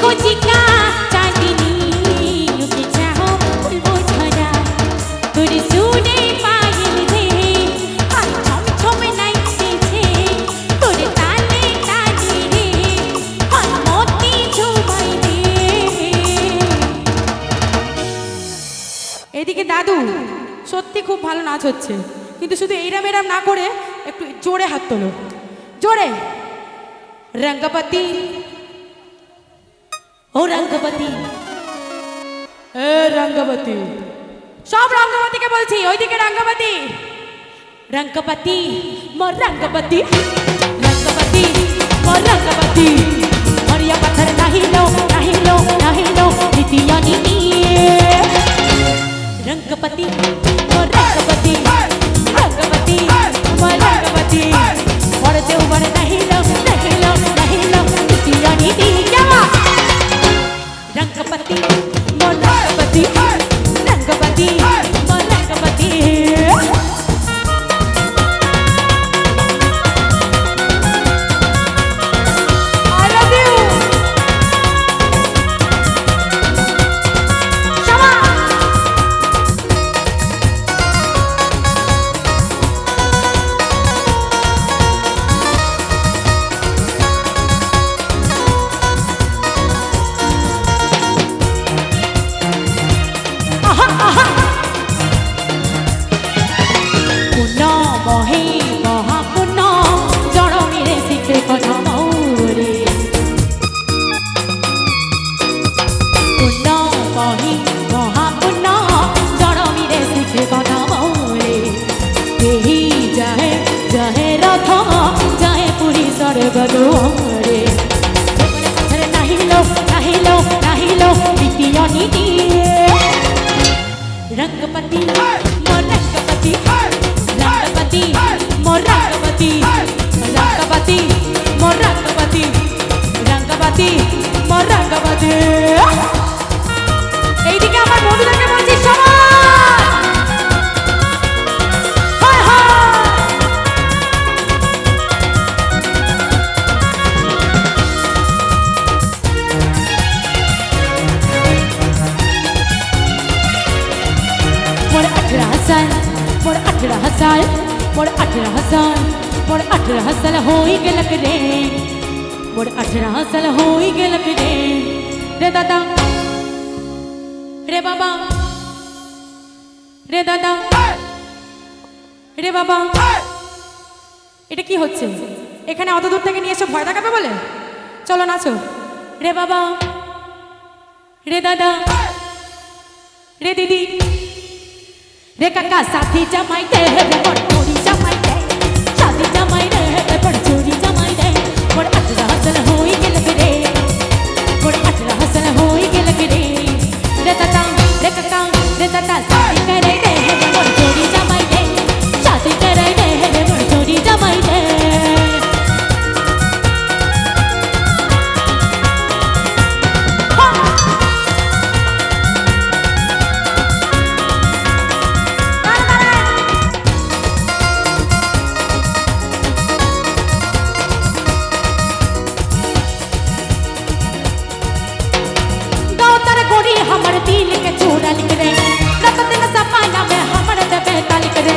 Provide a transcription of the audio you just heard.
कोची का चांदनी लुके चाहो फुलबो झरा तोर सुने पायल रे हाय छम छम नाइचे छे तोर ताले ताले रे हाय मोती झुमाई रे এদিকে দাদু সত্যি খুব ভালো নাচ হচ্ছে কিন্তু শুধু এইরাম এরাম না করে একটু জোরে হাত তোলো জোরে रंगपति ओ रंगपति ए रंगपति सब रंगपति के बोलছি ওইদিকে रंगपति रंगपति मोर रंगपति रंगपति मोर रंगपति हरिया पत्थर नहीं लो नहीं लो नहीं लो नीतिया नीति रंगपति मोर रंगपति रंगपति मोर रंगपति और ते ऊपर नहीं लो नहीं लो नहीं लो नीतिया नीति क्या रंगपति मोर रंगपति रंगपति मोर रंगपति I love you Shama बदोरे पत्थर नहीं लो नहीं लो नहीं लो नीतिया नीति रंगपति मोर रंगपति रंगपति मोर रंगपति रंगपति मोर रंगपति रंगपति मोर रंगपति এইদিকে আমার বন্ধুদেরকে বলছি সবাই मोर 18 साल मोर 18 साल मोर 18 साल होई गेलक रे मोर 18 साल होई गेलक रे रे दादा रे बाबा रे दादा रे बाबा এটা কি হচ্ছে এখানে অত দূর থেকে নিয়ে এসে ভয় দেখাবে বলে চলো নাচো রে বাবা রে দাদা রে দিদি रे काका साथी जमाई दे रे बड़ चोरी जमाई दे शादी जमाई रे बड़ चोरी जमाई दे बड़ 18 साल होई गेल रे बड़ 18 साल होई गेल रे रे काका रे दादा शादी करे दे बड़ चोरी जमाई दे शादी करे दे बड़ चोरी जमाई दे हमर दिल के चूरा लिख रे रत दिन सपना में हमर दबे तालिक रे